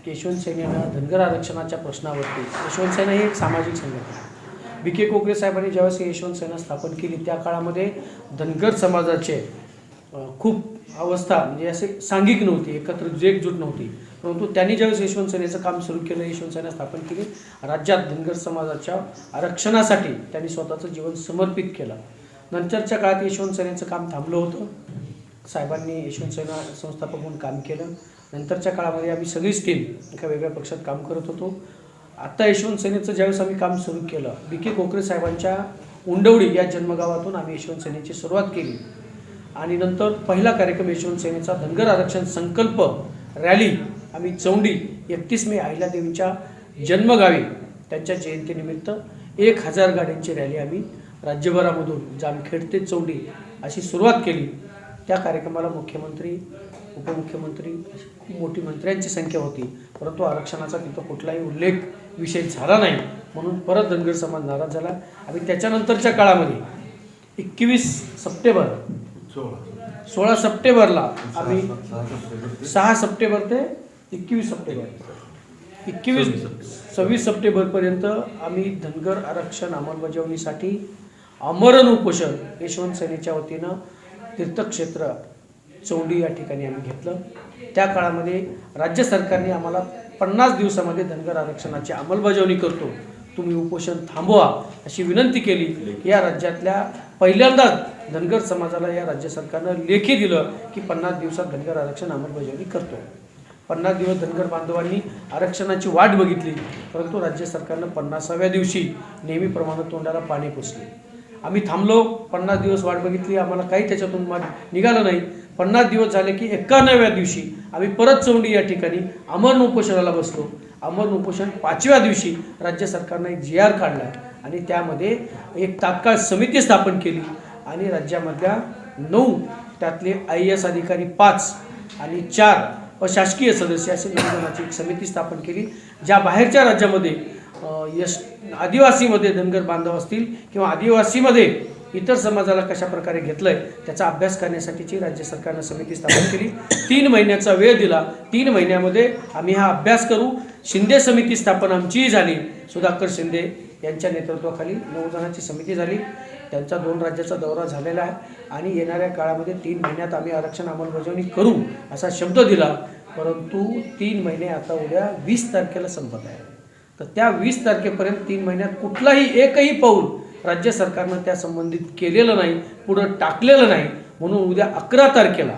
यशवंत सेनेनं धनगर आरक्षणाच्या प्रश्नावरती, यशवंत सेना ही एक सामाजिक संघटना, बी.के. कोकरे साहेबांनी ज्यावेळेस यशवंत सेना स्थापन केली त्या काळामध्ये धनगर समाजाचे खूप अवस्था म्हणजे असे सांघिक नव्हती, एकत्र एकजूट नव्हती. परंतु त्यांनी ज्यावेळेस यशवंत सेनेचं काम सुरू केलं, यशवंत सेना स्थापन केली, राज्यात धनगर समाजाच्या आरक्षणासाठी त्यांनी स्वतःचं जीवन समर्पित केलं. नंतरच्या काळात यशवंत सेनेचं काम थांबलं होतं. साहेबांनी यशवंत सेना संस्थापक म्हणून काम केलं. नंतरच्या काळामध्ये आम्ही सगळीच टीम एका वेगळ्या पक्षात काम करत होतो. आता यशवंत सेनेचं ज्यावेळेस आम्ही काम सुरू केलं, बी.के. कोकरे साहेबांच्या उंडवडी या जन्मगावातून आम्ही यशवंत सेनेची सुरुवात केली आणि नंतर पहिला कार्यक्रम यशवंत सेनेचा धनगर आरक्षण संकल्प रॅली आम्ही चौंडी 31 मे अहिल्यादेवींच्या जन्मगावी त्यांच्या जयंतीनिमित्त 1000 गाड्यांची रॅली आम्ही राज्यभरामधून जामखेड ते चौंडी अशी सुरुवात केली. त्या कार्यक्रमाला मुख्यमंत्री, उपमुख्यमंत्री, खूप मोठी मंत्र्यांची संख्या होती, परंतु आरक्षणाचा तिथं कुठलाही उल्लेख विषय झाला नाही, म्हणून परत धनगर समाज नाराज झाला. आणि त्याच्यानंतरच्या काळामध्ये 16 सप्टेंबरला आम्ही 6 सप्टेंबर ते 26 सप्टेंबरपर्यंत आम्ही धनगर आरक्षण अंमलबजावणीसाठी आमरण उपोषण यशवंत सेनेच्या वतीनं तीर्थक्षेत्र चौंडी या ठिकाणी आम्ही घेतलं. त्या काळामध्ये राज्य सरकारने आम्हाला 50 दिवसामध्ये धनगर आरक्षणाची अंमलबजावणी करतो, तुम्ही उपोषण थांबवा अशी विनंती केली. या राज्यातल्या पहिल्यांदाच धनगर समाजाला या राज्य सरकारनं लेखी दिलं की 50 दिवसात धनगर आरक्षण अंमलबजावणी करतो. 50 दिवस धनगर बांधवांनी आरक्षणाची वाट बघितली, परंतु राज्य सरकारनं 50व्या दिवशी नेहमीप्रमाणे तोंडाला पाणी पुसले. आम्ही थांबलो, 50 दिवस वाट बघितली, आम्हाला काही त्याच्यातून निघालं नाही. 50 दिवस झाले की 91व्या दिवशी आम्ही परत चौंडी या ठिकाणी अमरण उपोषणाला बसलो. अमरण उपोषण 5व्या दिवशी राज्य सरकारनं एक GR काढला आणि त्यामध्ये एक तात्काळ समिती स्थापन केली आणि राज्यामधल्या 9 त्यातले IAS अधिकारी 5 आणि 4 अशासकीय सदस्य असे 9 जणांची एक समिती स्थापन केली, ज्या बाहेरच्या राज्यामध्ये आदिवासीमध्ये धनगर बांधव असतील किंवा आदिवासीमध्ये इतर समाजाला कशा प्रकारे घेतलंय त्याचा अभ्यास करण्यासाठीची राज्य सरकारनं समिती स्थापन केली. 3 महिन्याचा वेळ दिला. 3 महिन्यामध्ये आम्ही हा अभ्यास करू. शिंदे समिती स्थापन आमचीही झाली. सुधाकर शिंदे यांच्या नेतृत्वाखाली 9 जणांची समिती झाली. त्यांचा 2 राज्याचा दौरा झालेला आहे आणि येणाऱ्या काळामध्ये 3 महिन्यात आम्ही आरक्षण अंमलबजावणी करू असा शब्द दिला. परंतु 3 महिने आता उद्या 20 तारखेला संपत आहे. तर त्या 20 तारखेपर्यंत 3 महिन्यात कुठलाही एकही पाऊल राज्य सरकारनं त्या संबंधित केलेलं नाही, पुढं टाकलेलं नाही. म्हणून उद्या 11 तारखेला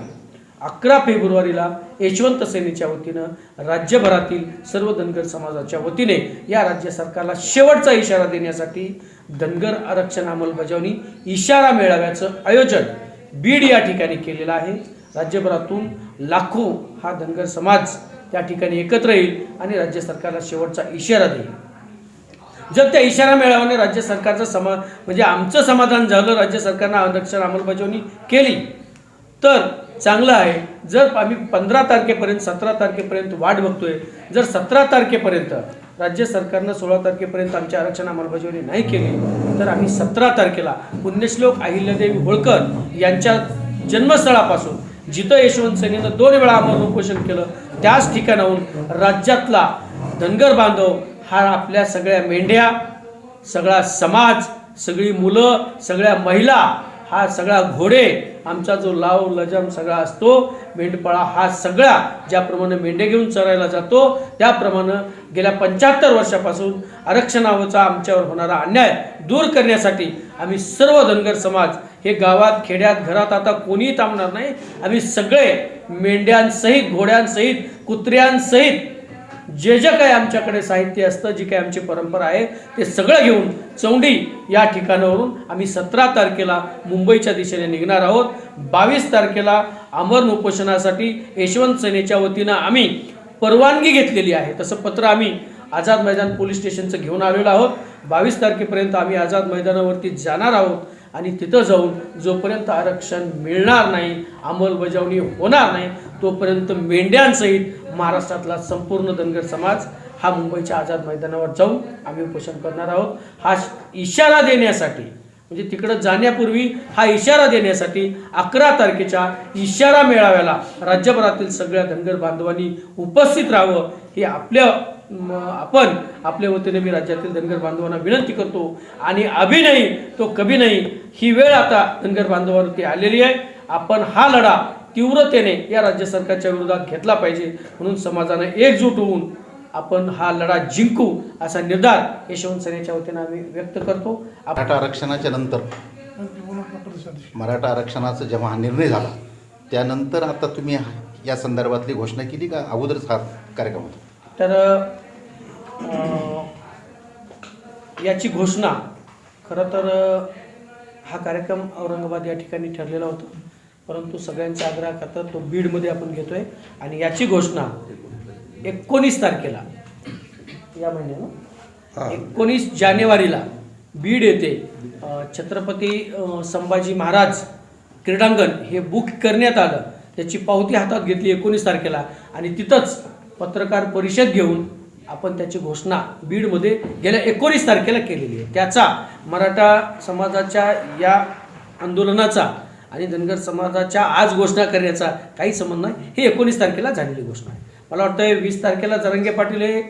11 फेब्रुवारीला यशवंत सेनेच्या वतीनं राज्यभरातील सर्व धनगर समाजाच्या वतीने या राज्य सरकारला शेवटचा इशारा देण्यासाठी धनगर आरक्षण अंमलबजावणी इशारा मेळाव्याचं आयोजन बीड या ठिकाणी केलेलं आहे. राज्यभरातून लाखो हा धनगर समाज त्या ठिकाणी एकत्र येईल आणि राज्य सरकारला शेवटचा इशारा देईल. जर त्या इशारा मेळाव्याने राज्य सरकारचं म्हणजे आमचं समाधान झालं, राज्य सरकारनं आरक्षण अंमलबजावणी केली तर चांगलं आहे. जर आम्ही 15 तारखेपर्यंत 17 तारखेपर्यंत वाट बघतोय, जर 17 तारखेपर्यंत राज्य सरकारनं 16 तारखेपर्यंत आमच्या आरक्षण अंमलबजावणी नाही केली तर आम्ही 17 तारखेला पुण्यश्लोक अहिल्यादेवी होळकर यांच्या जन्मस्थळापासून जिथं यशवंत सेनेनं 2 वेळा आमरण उपोषण केलं त्याच ठिकाणाहून राज्यातला धनगर बांधव हा आपल्या सगळ्या मेंढ्या, सगळा समाज, सगळी मुलं, सगळ्या महिला, हा सगळा घोडे, आमचा जो लाव लजम सगळा असतो, मेंढपाळा हा सगळा ज्याप्रमाणे मेंढे घेऊन चरायला जातो त्याप्रमाणे गेल्या 75 वर्षापासून आरक्षणावरचा आमच्यावर होणारा अन्याय दूर करण्यासाठी आम्ही सर्व धनगर समाज हे गावात, खेड्यात, घरात आता कोणीही थांबणार नाही. आम्ही सगळे मेंढ्यांसहित, घोड्यांसहित, कुत्र्यांसहित जे काही आमच्याकडे साहित्य असतं, जी काही आमची परंपरा आहे ते सगळं घेऊन चौंडी या ठिकाणावरून आम्ही 17 तारखेला मुंबईच्या दिशेने निघणार आहोत. 22 तारखेला आमरण उपोषणासाठी यशवंत सेनेच्या वतीनं आम्ही परवानगी घेतलेली आहे. तसं पत्र आम्ही आझाद मैदान पोलीस स्टेशनचं घेऊन आलेलो आहोत. 22 तारखेपर्यंत आम्ही आझाद मैदानावरती जाणार आहोत आणि तिथं जाऊन जोपर्यंत आरक्षण मिळणार नाही, अंमलबजावणी होणार नाही, तोपर्यंत मेंढ्यांसहित महाराष्ट्रातला संपूर्ण धनगर समाज हा मुंबईच्या आझाद मैदानावर जाऊन आम्ही उपोषण करणार आहोत. हा इशारा देण्यासाठी, म्हणजे तिकडं जाण्यापूर्वी हा इशारा देण्यासाठी 11 तारखेच्या इशारा मेळाव्याला राज्यभरातील सगळ्या धनगर बांधवांनी उपस्थित राहावं ही आपण आपल्या वतीने मी राज्यातील धनगर बांधवांना विनंती करतो. आणि अभी नाही तो कभी नाही ही वेळ आता धनगर बांधवांवरती आलेली आहे. आपण हा लढा तीव्रतेने या राज्य सरकारच्या विरोधात घेतला पाहिजे. म्हणून समाजाने एकजूट होऊन आपण हा लढा जिंकू असा निर्धार यशवंत सेनेच्या वतीने आम्ही व्यक्त करतो. मराठा आरक्षणाच्या नंतर मराठा आरक्षणाचा जेव्हा हा निर्णय झाला त्यानंतर आता तुम्ही या संदर्भातली घोषणा केली का अगोदरच हा कार्यक्रम होता? तर याची घोषणा खरं तर हा कार्यक्रम औरंगाबाद या ठिकाणी ठरलेला होता, परंतु सगळ्यांच्या आग्रहाखातर तो बीडमध्ये आपण घेतोय. आणि याची घोषणा 19 तारखेला या महिन्यानं 19 जानेवारीला बीड येथे छत्रपती संभाजी महाराज क्रीडांगण हे बुक करण्यात आलं. त्याची पावती हातात घेतली 19 तारखेला आणि तिथंच पत्रकार परिषद घेऊन आपण त्याची घोषणा बीडमध्ये गेल्या 19 तारखेला केलेली आहे. त्याचा मराठा समाजाच्या या आंदोलनाचा आणि धनगर समाजाच्या आज घोषणा करण्याचा काही संबंध नाही. ही 19 तारखेला झालेली घोषणा आहे. मला वाटतं 20 तारखेला जरांगे पाटील हे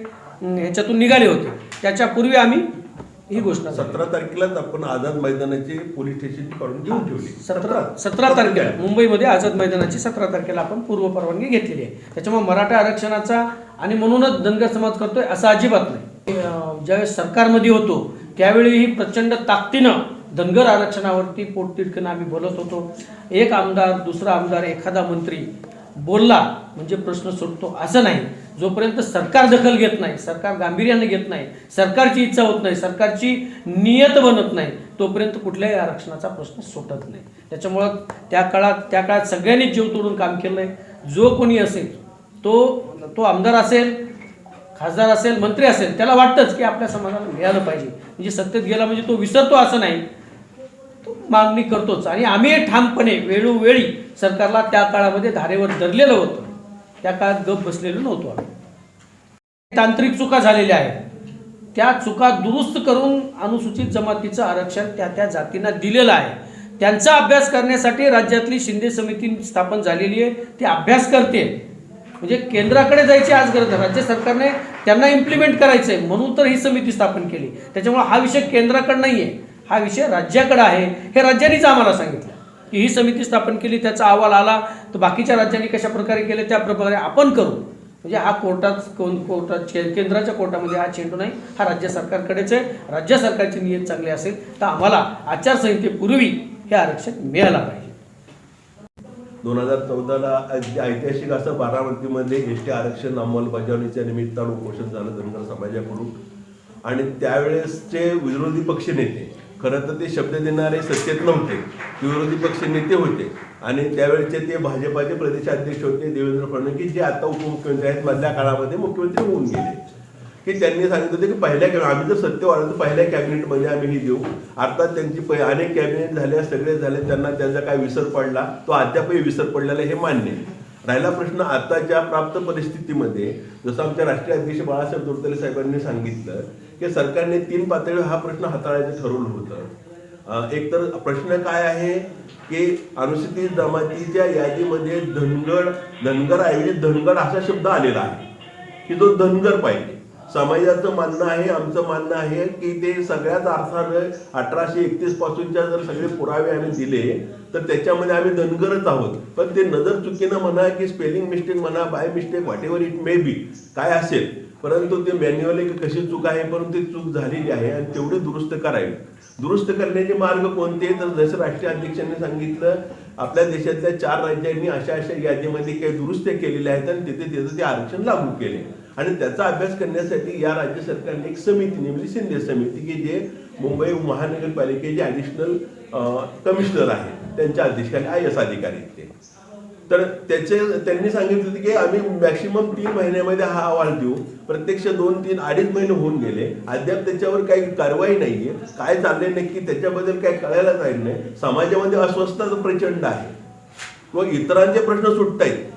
ह्याच्यातून निघाले होते, त्याच्या पूर्वी आम्ही ही घोषणा 17 तारखेलाच आपण आझाद मैदानाची पोलीस स्टेशनची काढून घेऊन ठेवली. 17 तारखेला मुंबईमध्ये आझाद मैदानाची 17 तारखेला आपण पूर्व परवानगी घेतलेली आहे. त्याच्यामुळे मराठा आरक्षणाचा आणि म्हणूनच धनगर समाज करतोय असं अजिबात नाही. ज्यावेळेस सरकारमध्ये होतो त्यावेळीही प्रचंड ताकदीनं धनगर आरक्षणावरती पोटतिडकीनं आम्ही बोलत होतो. एक आमदार दुसरा आमदार एखादा मंत्री बोलला म्हणजे प्रश्न सुटतो असं नाही. जोपर्यंत सरकार दखल घेत नाही, सरकार गांभीर्याने घेत नाही, सरकारची इच्छा होत नाही, सरकारची नियत बनत नाही, तोपर्यंत कुठल्याही आरक्षणाचा प्रश्न सुटत नाही. त्याच्यामुळं त्या काळात सगळ्यांनीच जीव तोडून काम केलं आहे. जो कोणी असेल तो आमदार असेल, खासदार असेल, मंत्री असेल, त्याला वाटतंच की आपल्या समाजाला मिळालं पाहिजे. म्हणजे सत्तेत गेला म्हणजे तो विसरतो असं नाही, तो मागणी करतोच. आणि आम्ही ठामपणे वेळोवेळी सरकारला त्या काळामध्ये धारेवर धरलेलं होतं. त्या काळात गप बसलेलो नव्हतो आम्ही. तांत्रिक चुका झालेल्या आहेत, त्या चुका दुरुस्त करून अनुसूचित जमातीचं आरक्षण त्या जातींना दिलेलं आहे. त्यांचा अभ्यास करण्यासाठी राज्यातली शिंदे समिती स्थापन झालेली आहे. ती अभ्यास करते. म्हणजे केंद्राकडे जायची आज गरज नाही, राज्य सरकारने त्यांना इम्प्लिमेंट करायचं आहे म्हणून तर ही समिती स्थापन केली. त्याच्यामुळे हा विषय केंद्राकडे नाही आहे, हा विषय राज्याकडे आहे. हे राज्यांनीच आम्हाला सांगितलं की ही समिती स्थापन केली, त्याचा अहवाल आला तर बाकीच्या राज्यांनी कशा प्रकारे केले त्या प्रकारे आपण करू. म्हणजे हा कोर्टात केंद्राच्या कोर्टामध्ये हा चेंडू नाही, हा राज्य सरकारकडेच आहे. राज्य सरकारची नियत चांगली असेल तर आम्हाला आचारसंहितेपूर्वी हे आरक्षण मिळायला पाहिजे. 2014ला ऐतिहासिक असं बारामतीमध्ये एसटी आरक्षण अंमलबजावणीच्या निमित्तानं उपोषण झालं धनगर समाजाकडून. आणि त्यावेळेसचे विरोधी पक्ष नेते, खरं तर ते शब्द देणारे सत्तेत नव्हते, विरोधी पक्ष नेते होते. आणि त्यावेळेचे ते भाजपाचे प्रदेशाध्यक्ष होते देवेंद्र फडणवीस, जे आता उपमुख्यमंत्री आहेत, मधल्या काळामध्ये मुख्यमंत्री होऊन गेले. की त्यांनी सांगितलं होतं की आम्ही जर सत्य वाढलं तर पहिल्या कॅबिनेटमध्ये आम्ही ही देऊ. अर्थात त्यांची अनेक कॅबिनेट झाल्या, सगळे झाले, त्यांना त्याचा काय विसर पडला, तो अद्यापही विसर पडलेला हे मान्य आहे. राहिला प्रश्न आताच्या प्राप्त परिस्थितीमध्ये, जसं आमच्या राष्ट्रीय अध्यक्ष बाळासाहेब तोरतले साहेबांनी सांगितलं की सरकारने 3 पातळीवर हा प्रश्न हाताळायचं ठरवलं होतं. एक तर प्रश्न काय आहे की अनुसूचित जमातीच्या यादीमध्ये धनगरऐवजी धनगर असा शब्द आलेला आहे की तो धनगर पाहिजे. समाजाचं म्हणणं आहे, आमचं म्हणणं आहे की ते सगळ्याच अर्थानं 1831 पासूनच्या जर सगळे पुरावे आम्ही दिले तर त्याच्यामध्ये आम्ही धनगरच आहोत. पण ते नजर चुकीनं म्हणा की स्पेलिंग मिस्टेक म्हणा, by mistake, what ever it may be, काय असेल, परंतु ते मॅन्युअली कशी चूक आहे, परंतु ती चूक झालेली आहे आणि तेवढे दुरुस्त करावी. दुरुस्त करण्याचे मार्ग कोणते, तर जसं राष्ट्रीय अध्यक्षांनी सांगितलं, आपल्या देशातल्या 4 राज्यांनी अशा यादीमध्ये काही दुरुस्त्या केलेल्या आहेत आणि तिथे ते आरक्षण लागू केले. आणि त्याचा अभ्यास करण्यासाठी या राज्य सरकारने एक समिती नेमली, शिंदे समिती, की जे मुंबई महानगरपालिकेचे ॲडिशनल कमिशनर आहेत, त्यांच्या अध्यक्षाखाली IAS अधिकारी ते. तर त्यांनी सांगितलं की आम्ही मॅक्सिमम 3 महिन्यामध्ये हा अहवाल देऊ. प्रत्यक्ष 2-3 अडीच महिने होऊन गेले, अद्याप त्याच्यावर काही कारवाई नाहीये. काय चाललंय नक्की त्याच्याबद्दल काही कळायला जाईल नाही. समाजामध्ये अस्वस्थता प्रचंड आहे. मग इतरांचे प्रश्न सुटतायत,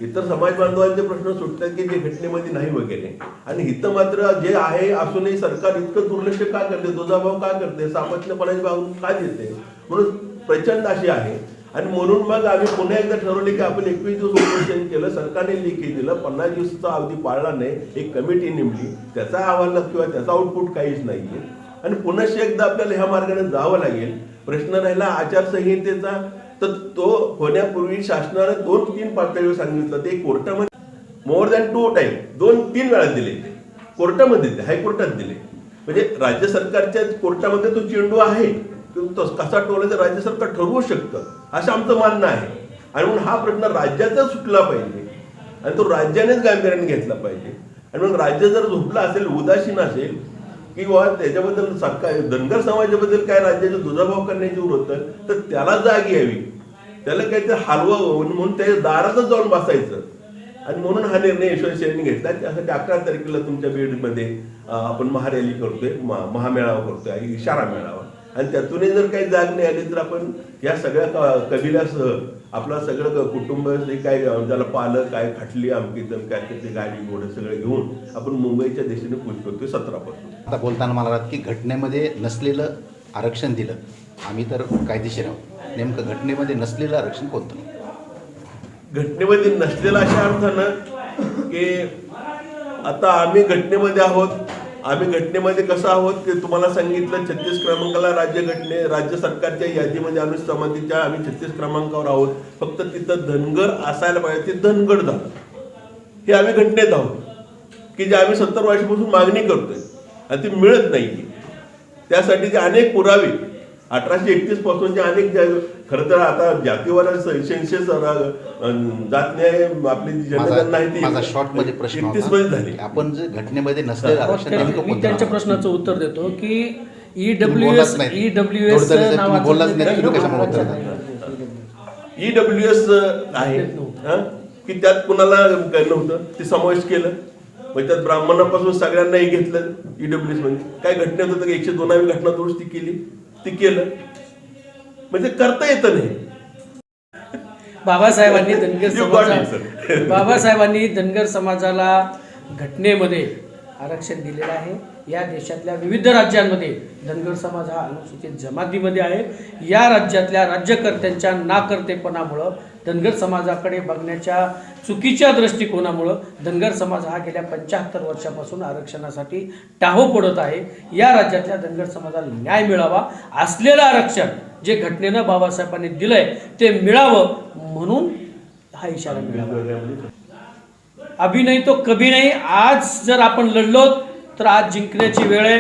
इतर समाज बांधवांचे प्रश्न सुटतात की जे घटनेमध्ये नाही वगैरे. आणि इथं मात्र जे आहे असूनही सरकार इतकं दुर्लक्ष का करते, दुजाभाव का करते, सापत्यपणाची भाव का देते, म्हणून प्रचंड अशी आहे. आणि म्हणून मग आम्ही पुन्हा एकदा ठरवले की आपण 21 दिवस उपोषण केलं, सरकारने लेखी दिलं, 50 दिवसाचा अवधी पाळला नाही, एक कमिटी नेमली, त्याचा अहवाल किंवा त्याचा आउटपुट काहीच नाहीये आणि पुन्हा एकदा आपल्याला ह्या मार्गाने जावं लागेल. प्रश्न राहिला आचारसंहितेचा, तर तो होण्यापूर्वी शासनाने 2-3 पातळीवर सांगितलं, ते कोर्टामध्ये मोर दॅन 2 टाइम 2-3 वेळा दिले, कोर्टामध्ये दिले, हायकोर्टात दिले. म्हणजे राज्य सरकारच्या कोर्टामध्ये तो चेंडू आहे, तो कसा टोलायचा राज्य सरकार ठरवू शकतं असं आमचं मानणं आहे. आणि म्हणून हा प्रश्न राज्याचा सुटला पाहिजे आणि तो राज्यानेच गांभीर्याने घेतला पाहिजे. आणि मग राज्य जर झोपला असेल, उदासीन असेल किंवा त्याच्याबद्दल सरकार धनगर समाजाबद्दल काय राज्याचा दुजाभाव करण्याची होतं, तर त्याला जाग यावी, त्याला काहीतरी हलवावं म्हणून त्याच्या दारातच जाऊन बसायचं. आणि म्हणून हा निर्णय यशवंत शेट्टींनी घेतला. त्यासाठी 11 तारखेला तुमच्या बीडमध्ये आपण महारॅली करतोय, महामेळावा करतोय, इशारा मेळावा. आणि त्यातूनही जर काही जाग नाही आली तर आपण या सगळ्या कबिलासह आपला सगळं कुटुंब जे काय ज्याला पालक काय खाटली आमकी काय ते गाडी घोडे सगळे घेऊन आपण मुंबईच्या दिशेने कूच करतोय 17 पासून. आता बोलताना मला की घटनेमध्ये नसलेलं आरक्षण दिलं, आम्ही तर कायदेशीर आहोत, नेमकं घटनेमध्ये नसलेलं आरक्षण कोणतं? घटनेमध्ये नसलेलं अशा अर्थानं की आता आम्ही घटनेमध्ये आहोत. आम्ही घटनेमध्ये कसं आहोत ते तुम्हाला सांगितलं. 36 क्रमांकाला राज्य सरकारच्या यादीमध्ये अनुसूचित जमातीच्या आम्ही 36 क्रमांकावर आहोत. फक्त तिथं धनगर असायला पाहिजे, ते धनगर झालं. हे आम्ही घटनेत आहोत की जे आम्ही 70 वर्षापासून मागणी करतोय आणि ती मिळत नाही. त्यासाठीचे अनेक पुरावे 1831 पासूनचे अनेक खरं तर आता जातीवाला सेन्सेस जात नाही आपली जी जनगणना आहे ती माझा शॉर्टमध्ये प्रश्न 31 मध्ये झाली. आपण जे घटनेमध्ये नसलेलं आरक्षण नेमकं मी कोणतं? त्यांच्या प्रश्नाचं उत्तर देतो की बोललाच EWS नाही. EWS थोडं जरी नावाचं बोललाच नाही, तुम्ही कशामुळे उत्तर देता? EWS आहे की त्यात कुणाला नव्हतं, ते समावेश केलं. म्हणजे त्यात ब्राह्मणापासून सगळ्यांनाही घेतलं. EWS म्हणजे काय घटनेत होतं की 102वी घटना दुरुस्ती केली, ती केलं. म्हणजे करता येतं नाही. बाबासाहेबांनी धनगर समाजाला घटनेमध्ये आरक्षण दिलेलं आहे. या देशातल्या विविध राज्यांमध्ये धनगर समाज हा अनुसूचित जमातीमध्ये आहे. या राज्यातल्या राज्यकर्त्यांच्या नाकर्तेपणामुळं, धनगर समाजाकडे बघण्याच्या चुकीच्या दृष्टिकोनामुळं धनगर समाज हा गेल्या 75 वर्षापासून आरक्षणासाठी टाहो पडत आहे. या राज्यातल्या धनगर समाजाला न्याय मिळावा, असलेलं आरक्षण जे घटनेनं बाबासाहेबांनी दिलंय ते मिळावं म्हणून हा इशारा मिळावा. अभी नाही तो कभी नाही. आज जर आपण लढलो तर आज जिंकण्याची वेळ आहे.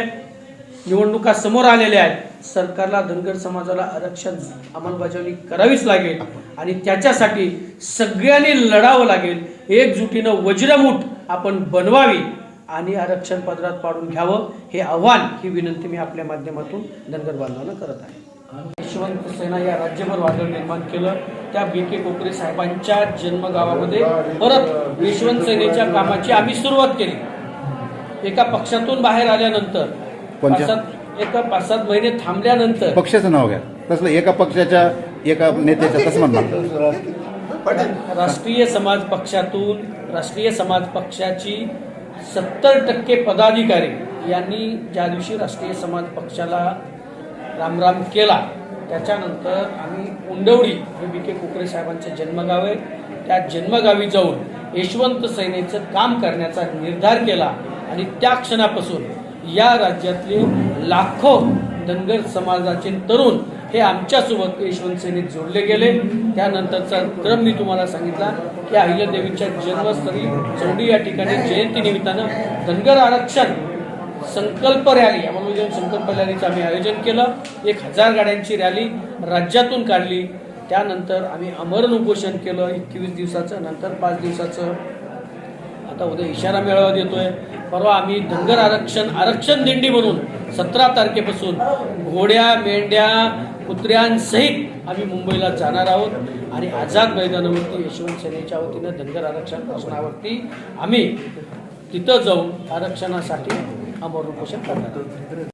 निवडणुका समोर आलेल्या आहेत. सरकारला धनगर समाजाला आरक्षण अंमलबजावणी करावीच लागेल आणि त्याच्यासाठी सगळ्यांनी लढावं लागेल. एकजुटीनं वज्रमूठ आपण बनवावी आणि आरक्षण पदरात पाडून घ्यावं. हे आव्हान, ही विनंती मी आपल्या माध्यमातून धनगर बांधवांना करत आहे. यशवंत सेना या राज्यभर वादळ निर्माण केलं. त्या BK कोकरे साहेबांच्या जन्मगावामध्ये परत यशवंत सेनेच्या कामाची आम्ही सुरुवात केली. एका पक्षातून बाहेर आल्यानंतर, एका 5-7 महिने थांबल्यानंतर, पक्षाचं नाव घ्या तसलं, एका पक्षाच्या एका नेत्याच्या तसं म्हणणार. राष्ट्रीय समाज पक्षातून, राष्ट्रीय समाज पक्षाची 70% पदाधिकारी यांनी ज्या दिवशी राष्ट्रीय समाज पक्षाला रामराम केला, त्याच्यानंतर आम्ही उंडवडी हे BK कोकरे साहेबांचे जन्मगाव आहे, त्या जन्मगावी जाऊन यशवंत सेनेचं काम करण्याचा निर्धार केला. आणि त्या क्षणापासून या राज्यातले लाखो धनगर समाजाचे तरुण हे आमच्यासोबत यशवंत सेनेत जोडले गेले. त्यानंतरचा क्रम मी तुम्हाला सांगितला की अहिल्यादेवीच्या जन्मस्थळी चौंडी या ठिकाणी जयंतीनिमित्तानं धनगर आरक्षण संकल्प रॅली, अंमलबजावणी संकल्प रॅलीचं आम्ही आयोजन केलं. 1000 गाड्यांची रॅली राज्यातून काढली. त्यानंतर आम्ही आमरण उपोषण केलं 21 दिवसाचं, नंतर 5 दिवसाचं. आता उद्या इशारा मेळावा देतोय. परवा आम्ही धनगर आरक्षण दिंडी म्हणून 17 तारखेपासून घोड्या, मेंढ्या, कुत्र्यांसहित आम्ही मुंबईला जाणार आहोत आणि आझाद मैदानावरती यशवंत सेनेच्या वतीनं धनगर आरक्षण प्रश्नावरती आम्ही तिथं जाऊन आरक्षणासाठी आमरण उपोषण करणार आहोत.